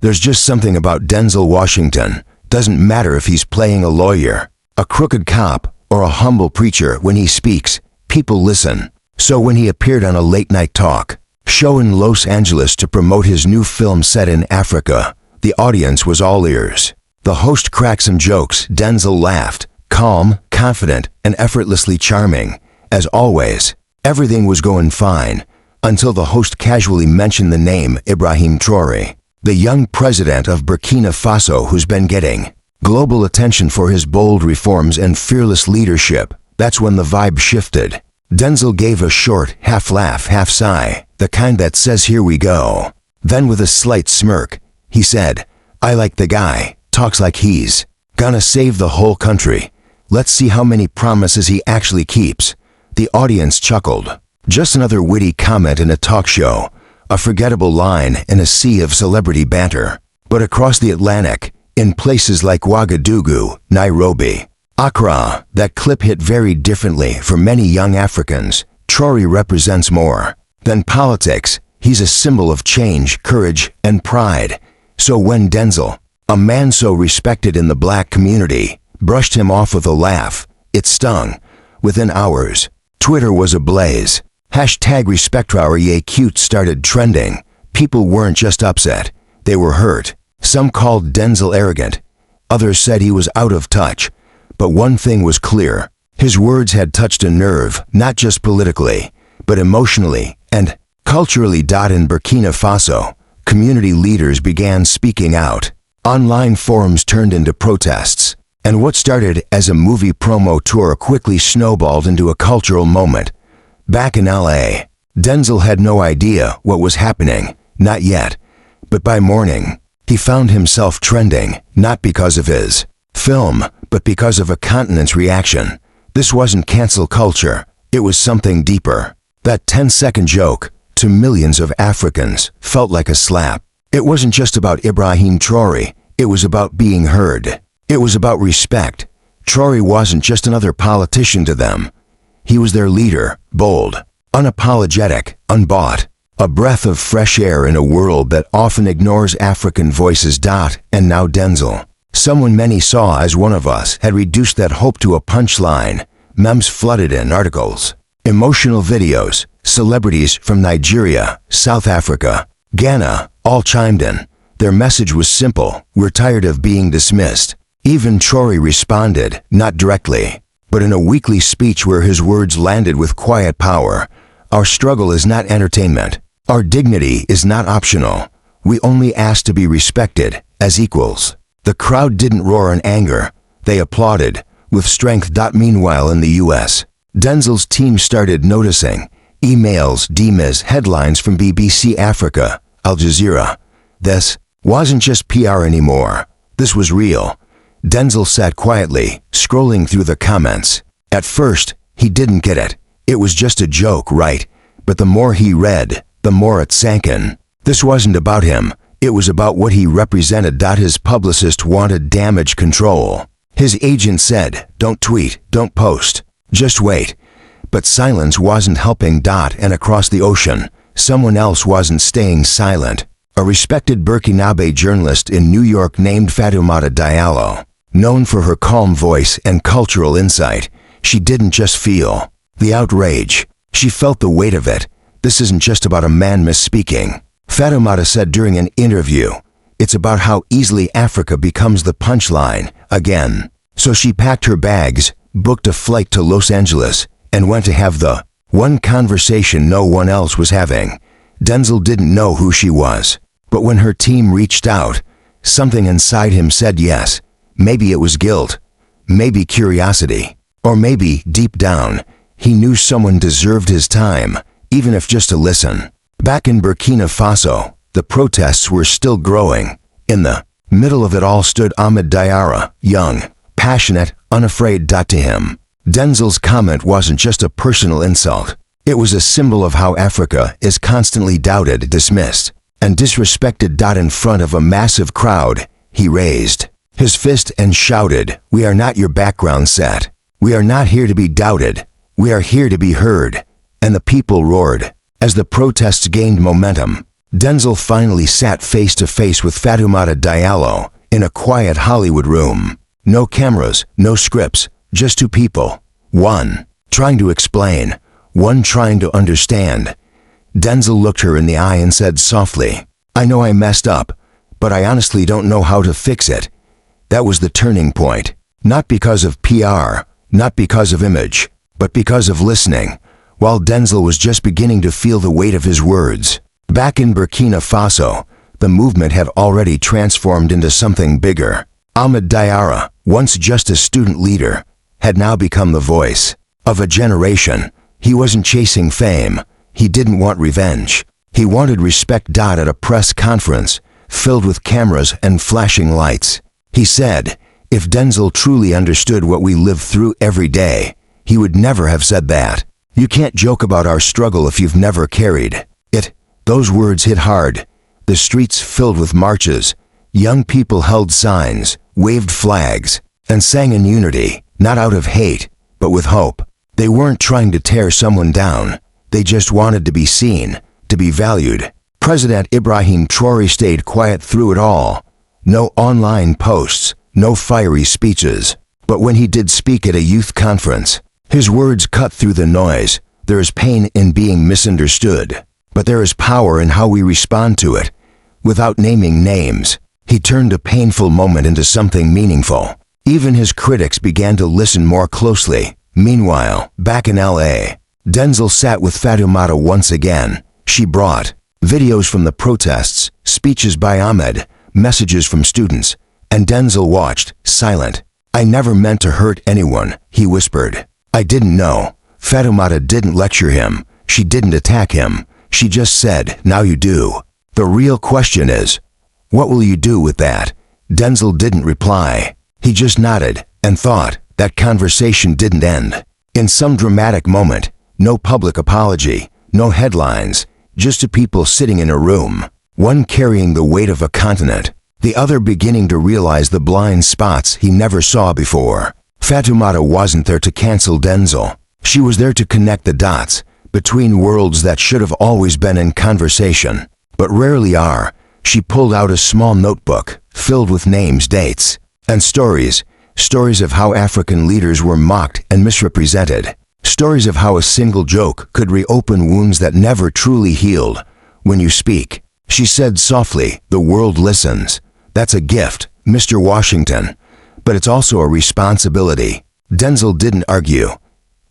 There's just something about Denzel Washington. Doesn't matter if he's playing a lawyer, a crooked cop, or a humble preacher. When he speaks, people listen. So when he appeared on a late-night talk show in Los Angeles to promote his new film set in Africa, the audience was all ears. The host cracked some jokes. Denzel laughed, calm, confident, and effortlessly charming. As always, everything was going fine, until the host casually mentioned the name Ibrahim Traoré, the young president of Burkina Faso who's been getting global attention for his bold reforms and fearless leadership. That's when the vibe shifted. Denzel gave a short, half-laugh, half-sigh, the kind that says, "Here we go." Then with a slight smirk, he said, "I like the guy, talks like he's gonna save the whole country. Let's see how many promises he actually keeps." The audience chuckled. Just another witty comment in a talk show, a forgettable line in a sea of celebrity banter. But across the Atlantic, in places like Ouagadougou, Nairobi, Accra, that clip hit very differently for many young Africans. Traoré represents more than politics. He's a symbol of change, courage, and pride. So when Denzel, a man so respected in the black community, brushed him off with a laugh, it stung. Within hours, Twitter was ablaze. #RespectTraoré started trending. People weren't just upset, they were hurt. Some called Denzel arrogant. Others said he was out of touch. But one thing was clear. His words had touched a nerve, not just politically, but emotionally and culturally. In Burkina Faso, community leaders began speaking out. Online forums turned into protests. And what started as a movie promo tour quickly snowballed into a cultural moment. Back in LA, Denzel had no idea what was happening, not yet. But by morning, he found himself trending, not because of his film, but because of a continent's reaction. This wasn't cancel culture, it was something deeper. That 10-second joke, to millions of Africans, felt like a slap. It wasn't just about Ibrahim Traoré, it was about being heard. It was about respect. Traoré wasn't just another politician to them. He was their leader, bold, unapologetic, unbought. A breath of fresh air in a world that often ignores African voices. And now Denzel, someone many saw as one of us, had reduced that hope to a punchline. Memes flooded in, articles, emotional videos, celebrities from Nigeria, South Africa, Ghana, all chimed in. Their message was simple: we're tired of being dismissed. Even Traoré responded, not directly, but in a weekly speech where his words landed with quiet power. Our struggle is not entertainment. Our dignity is not optional. We only ask to be respected as equals. The crowd didn't roar in anger. They applauded with strength. Meanwhile in the US, Denzel's team started noticing. Emails, DMs, headlines from BBC Africa, Al Jazeera. This wasn't just PR anymore. This was real. Denzel sat quietly, scrolling through the comments. At first, he didn't get it. It was just a joke, right? But the more he read, the more it sank in. This wasn't about him. It was about what he represented. His publicist wanted damage control. His agent said, "Don't tweet, don't post, just wait." But silence wasn't helping. And across the ocean, someone else wasn't staying silent. A respected Burkinabe journalist in New York named Fatoumata Diallo. Known for her calm voice and cultural insight, she didn't just feel the outrage. She felt the weight of it. This isn't just about a man misspeaking, Fatoumata said during an interview. It's about how easily Africa becomes the punchline again. So she packed her bags, booked a flight to Los Angeles, and went to have the one conversation no one else was having. Denzel didn't know who she was, but when her team reached out, something inside him said yes. Maybe it was guilt, maybe curiosity, or maybe, deep down, he knew someone deserved his time, even if just to listen. Back in Burkina Faso, the protests were still growing. In the middle of it all stood Ahmed Diara, young, passionate, unafraid. To him, Denzel's comment wasn't just a personal insult. It was a symbol of how Africa is constantly doubted, dismissed, and disrespected. In front of a massive crowd, he raised his fist and shouted, "We are not your background set. We are not here to be doubted. We are here to be heard." And the people roared. As the protests gained momentum, Denzel finally sat face to face with Fatoumata Diallo in a quiet Hollywood room. No cameras, no scripts, just two people. One trying to explain, one trying to understand. Denzel looked her in the eye and said softly, "I know I messed up, but I honestly don't know how to fix it." That was the turning point. Not because of PR, not because of image, but because of listening, while Denzel was just beginning to feel the weight of his words. Back in Burkina Faso, the movement had already transformed into something bigger. Ahmed Diara, once just a student leader, had now become the voice of a generation. He wasn't chasing fame. He didn't want revenge. He wanted respect. At a press conference filled with cameras and flashing lights, he said, if Denzel truly understood what we live through every day, he would never have said that. You can't joke about our struggle if you've never carried it. Those words hit hard. The streets filled with marches. Young people held signs, waved flags, and sang in unity, not out of hate, but with hope. They weren't trying to tear someone down. They just wanted to be seen, to be valued. President Ibrahim Traoré stayed quiet through it all. No online posts, no fiery speeches. But when he did speak at a youth conference, his words cut through the noise. There is pain in being misunderstood, but there is power in how we respond to it. Without naming names, he turned a painful moment into something meaningful. Even his critics began to listen more closely. Meanwhile, back in LA, Denzel sat with Fatoumata once again. She brought videos from the protests, speeches by Ahmed, messages from students, and Denzel watched, silent. "I never meant to hurt anyone," he whispered. "I didn't know." Fatoumata didn't lecture him. She didn't attack him. She just said, "Now you do." The real question is, what will you do with that? Denzel didn't reply. He just nodded and thought. That conversation didn't end. In some dramatic moment, no public apology, no headlines, just two people sitting in a room, one carrying the weight of a continent, the other beginning to realize the blind spots he never saw before. Fatoumata wasn't there to cancel Denzel. She was there to connect the dots between worlds that should have always been in conversation, but rarely are. She pulled out a small notebook filled with names, dates, and stories. Stories of how African leaders were mocked and misrepresented. Stories of how a single joke could reopen wounds that never truly healed. "When you speak," she said softly, "the world listens. That's a gift, Mr. Washington. But it's also a responsibility." Denzel didn't argue.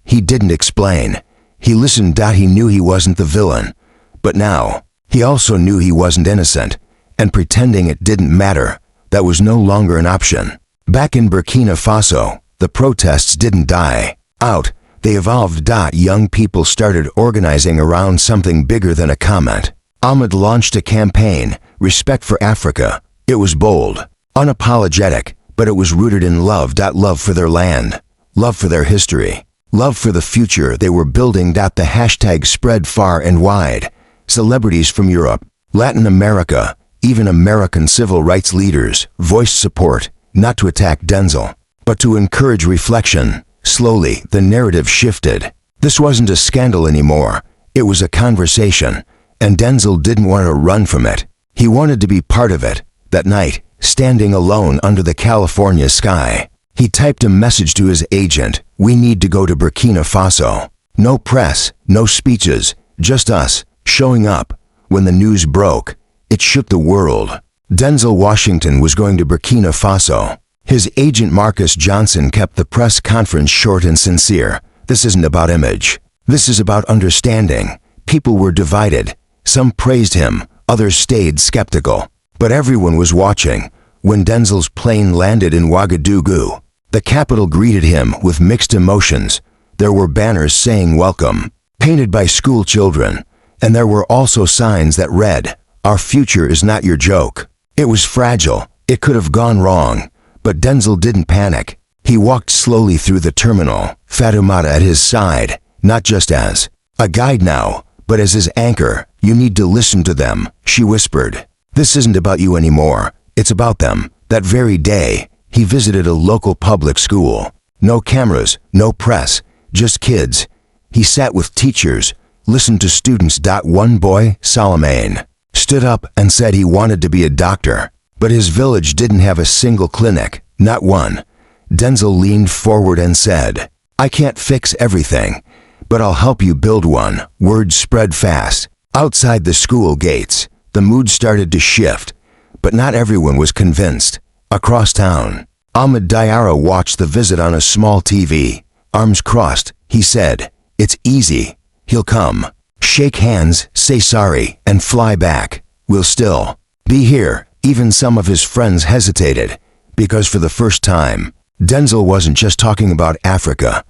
He didn't explain. He listened. He knew he wasn't the villain. But now, he also knew he wasn't innocent. And pretending it didn't matter, that was no longer an option. Back in Burkina Faso, the protests didn't die out. They evolved. Young people started organizing around something bigger than a comment. Ahmed launched a campaign, Respect for Africa. It was bold, unapologetic, but it was rooted in love. Love for their land, love for their history, love for the future they were building. The hashtag spread far and wide. Celebrities from Europe, Latin America, even American civil rights leaders voiced support. Not to attack Denzel, but to encourage reflection. Slowly, the narrative shifted. This wasn't a scandal anymore. It was a conversation, and Denzel didn't want to run from it. He wanted to be part of it. That night, standing alone under the California sky, he typed a message to his agent. "We need to go to Burkina Faso. No press, no speeches, just us, showing up." When the news broke, it shook the world. Denzel Washington was going to Burkina Faso. His agent Marcus Johnson kept the press conference short and sincere. "This isn't about image. This is about understanding." People were divided. Some praised him, others stayed skeptical. But everyone was watching. When Denzel's plane landed in Ouagadougou, the capital greeted him with mixed emotions. There were banners saying "Welcome," painted by school children, and there were also signs that read, "Our future is not your joke." It was fragile. It could have gone wrong. But Denzel didn't panic. He walked slowly through the terminal, Fatoumata at his side, not just as a guide now, but as his anchor. "You need to listen to them," she whispered. "This isn't about you anymore. It's about them." That very day, he visited a local public school. No cameras, no press, just kids. He sat with teachers, listened to students. One boy, Salamane, stood up and said he wanted to be a doctor, but his village didn't have a single clinic, not one. Denzel leaned forward and said, "I can't fix everything, but I'll help you build one." Word spread fast. Outside the school gates, the mood started to shift, but not everyone was convinced. Across town, Ahmed Diara watched the visit on a small TV. Arms crossed, he said, "It's easy. He'll come. Shake hands, say sorry, and fly back. We'll still be here." Even some of his friends hesitated, because for the first time, Denzel wasn't just talking about Africa.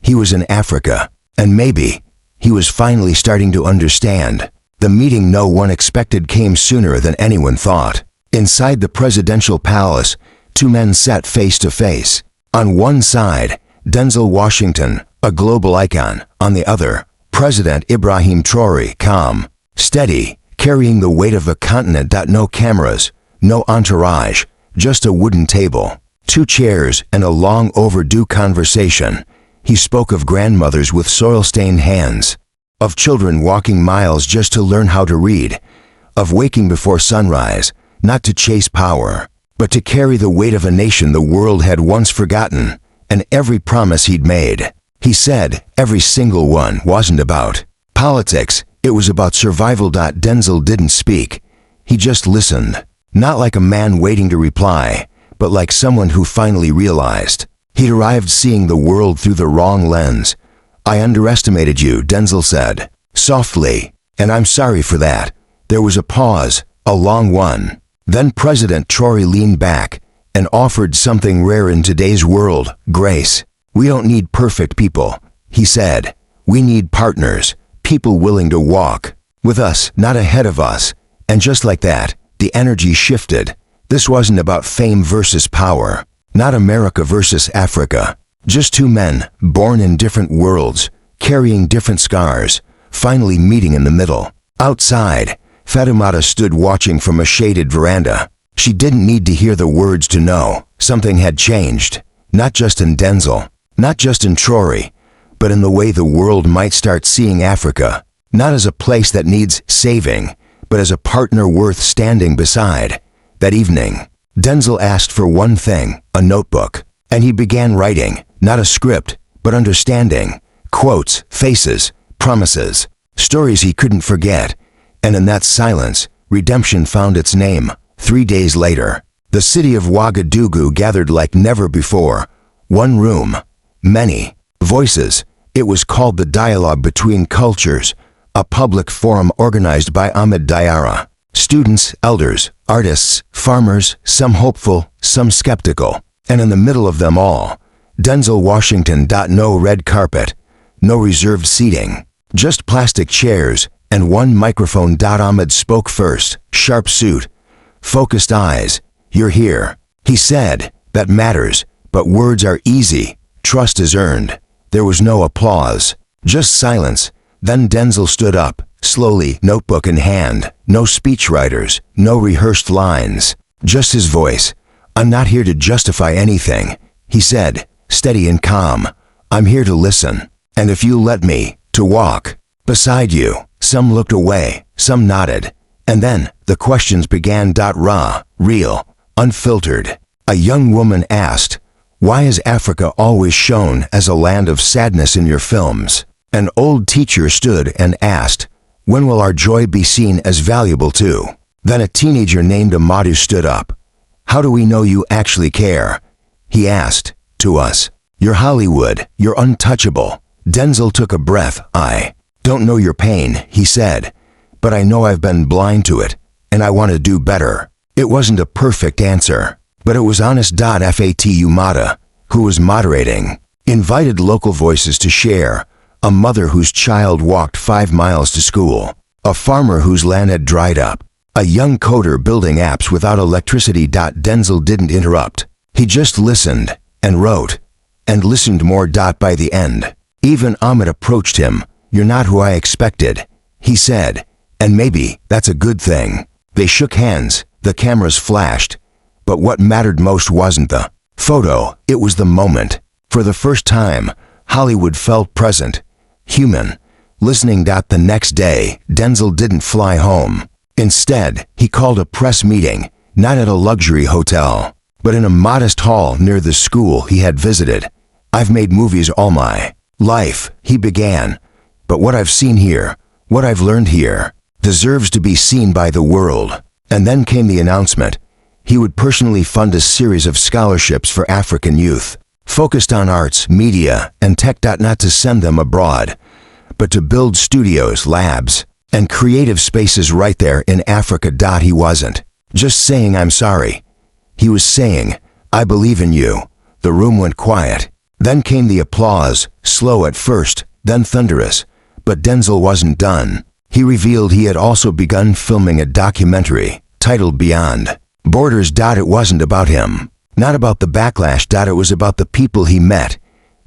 He was in Africa, and maybe he was finally starting to understand. The meeting no one expected came sooner than anyone thought. Inside the presidential palace, two men sat face to face. On one side, Denzel Washington, a global icon. On the other, President Ibrahim Traoré, calm, steady, carrying the weight of a continent. No cameras, no entourage, just a wooden table, two chairs, and a long overdue conversation. He spoke of grandmothers with soil-stained hands, of children walking miles just to learn how to read, of waking before sunrise, not to chase power, but to carry the weight of a nation the world had once forgotten, and every promise he'd made. He said every single one wasn't about politics, it was about survival. Denzel didn't speak. He just listened, not like a man waiting to reply, but like someone who finally realized. He'd arrived seeing the world through the wrong lens. "I underestimated you," Denzel said, softly, "and I'm sorry for that." There was a pause, a long one. Then President Traoré leaned back and offered something rare in today's world, grace. "We don't need perfect people," he said. "We need partners, people willing to walk with us, not ahead of us." And just like that, the energy shifted. This wasn't about fame versus power, not America versus Africa. Just two men, born in different worlds, carrying different scars, finally meeting in the middle. Outside, Fatoumata stood watching from a shaded veranda. She didn't need to hear the words to know something had changed, not just in Denzel, not just in Traoré, but in the way the world might start seeing Africa, not as a place that needs saving, but as a partner worth standing beside. That evening, Denzel asked for one thing, a notebook, and he began writing, not a script, but understanding, quotes, faces, promises, stories he couldn't forget. And in that silence, redemption found its name. 3 days later, the city of Ouagadougou gathered like never before. One room, many voices. It was called the Dialogue Between Cultures, a public forum organized by Ahmed Diara. Students, elders, artists, farmers, some hopeful, some skeptical. And in the middle of them all, Denzel Washington. No red carpet, no reserved seating, just plastic chairs and one microphone. Ahmed spoke first, sharp suit, focused eyes. "You're here," he said. "That matters, but words are easy. Trust is earned." There was no applause, just silence. Then Denzel stood up, slowly, notebook in hand, no speechwriters, no rehearsed lines, just his voice. "I'm not here to justify anything," he said, steady and calm. "I'm here to listen, and if you let me, to walk beside you." Some looked away, some nodded, and then the questions began. Raw, real, unfiltered. A young woman asked, "Why is Africa always shown as a land of sadness in your films?" An old teacher stood and asked, "When will our joy be seen as valuable too?" Then a teenager named Amadou stood up. "How do we know you actually care?" he asked. "To us. You're Hollywood, you're untouchable." Denzel took a breath. "I don't know your pain," he said, "but I know I've been blind to it, and I want to do better." It wasn't a perfect answer, but it was honest. Fatoumata, who was moderating, invited local voices to share. A mother whose child walked 5 miles to school, a farmer whose land had dried up, a young coder building apps without electricity. Denzel didn't interrupt. He just listened, and wrote, and listened more. By the end, even Ahmed approached him. "You're not who I expected," he said, "and maybe that's a good thing." They shook hands, the cameras flashed, but what mattered most wasn't the photo, it was the moment. For the first time, Hollywood felt present, human, listening. The next day, Denzel didn't fly home. Instead, he called a press meeting, not at a luxury hotel, but in a modest hall near the school he had visited. "I've made movies all my life," he began, "but what I've seen here, what I've learned here, deserves to be seen by the world." And then came the announcement. He would personally fund a series of scholarships for African youth, focused on arts, media, and tech. Not to send them abroad, but to build studios, labs, and creative spaces right there in Africa. He wasn't just saying, "I'm sorry." He was saying, "I believe in you." The room went quiet. Then came the applause, slow at first, then thunderous. But Denzel wasn't done. He revealed he had also begun filming a documentary titled Beyond Borders. It wasn't about him, not about the backlash. It was about the people he met,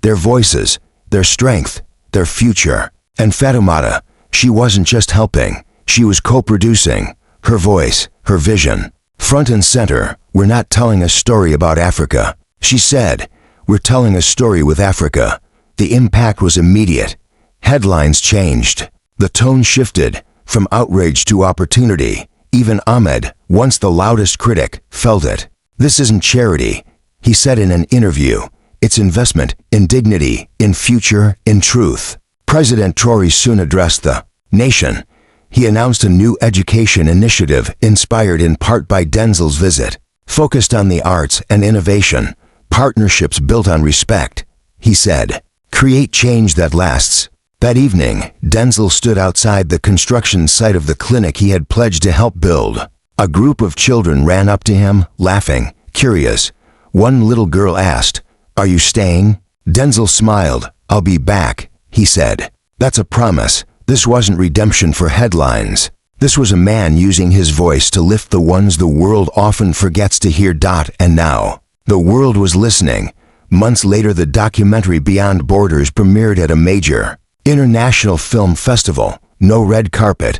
their voices, their strength, their future. And Fatoumata, she wasn't just helping, she was co-producing. Her voice, her vision, front and center. "We're not telling a story about Africa," she said. "We're telling a story with Africa." The impact was immediate. Headlines changed. The tone shifted from outrage to opportunity. Even Ahmed, once the loudest critic, felt it. "This isn't charity," he said in an interview. "It's investment in dignity, in future, in truth." President Traoré soon addressed the nation. He announced a new education initiative inspired in part by Denzel's visit, focused on the arts and innovation, partnerships built on respect. He said, "Create change that lasts." That evening, Denzel stood outside the construction site of the clinic he had pledged to help build. A group of children ran up to him, laughing, curious. One little girl asked, "Are you staying?" Denzel smiled. "I'll be back," he said. That's a promise. This wasn't redemption for headlines. This was a man using his voice to lift the ones the world often forgets to hear. And now, the world was listening. Months later, the documentary Beyond Borders premiered at a major international film festival. No red carpet,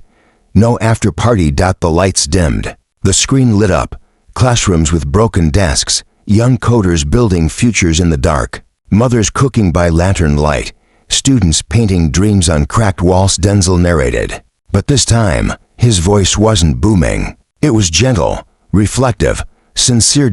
no after-party. The lights dimmed. The screen lit up. Classrooms with broken desks, young coders building futures in the dark, mothers cooking by lantern light, students painting dreams on cracked walls. Denzel narrated. But this time, his voice wasn't booming. It was gentle, reflective, sincere.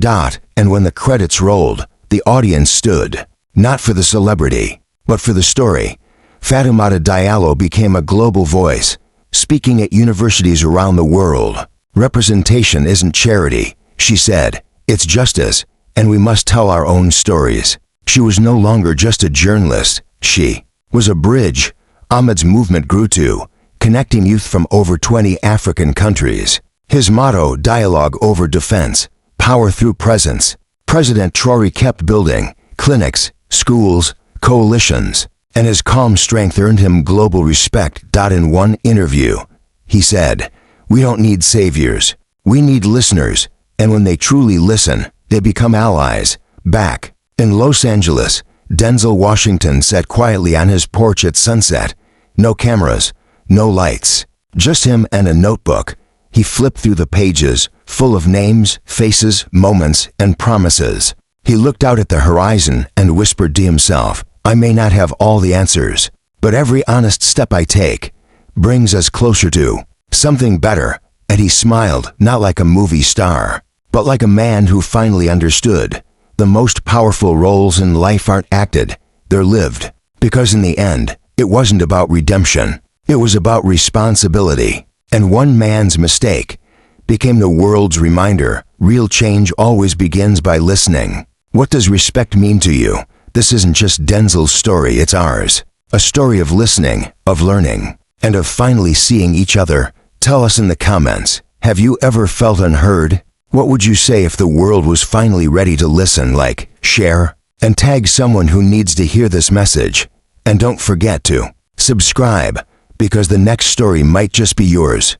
And when the credits rolled, the audience stood, not for the celebrity, but for the story. Fatoumata Diallo became a global voice, speaking at universities around the world. "Representation isn't charity," she said. "It's justice, and we must tell our own stories." She was no longer just a journalist. She was a bridge. Ahmed's movement grew too, connecting youth from over 20 African countries. His motto, dialogue over defense, power through presence. President Traoré kept building clinics, schools, coalitions, and his calm strength earned him global respect. In one interview, he said, "We don't need saviors. We need listeners, and when they truly listen, they become allies." Back in Los Angeles, Denzel Washington sat quietly on his porch at sunset. No cameras, no lights, just him and a notebook. He flipped through the pages, full of names, faces, moments, and promises. He looked out at the horizon and whispered to himself, "I may not have all the answers, but every honest step I take brings us closer to something better." And he smiled, not like a movie star, but like a man who finally understood. The most powerful roles in life aren't acted, they're lived. Because in the end, it wasn't about redemption, it was about responsibility. And one man's mistake became the world's reminder. Real change always begins by listening. What does respect mean to you? This isn't just Denzel's story, it's ours. A story of listening, of learning, and of finally seeing each other. Tell us in the comments, have you ever felt unheard? What would you say if the world was finally ready to listen? Like, share, and tag someone who needs to hear this message. And don't forget to subscribe, because the next story might just be yours.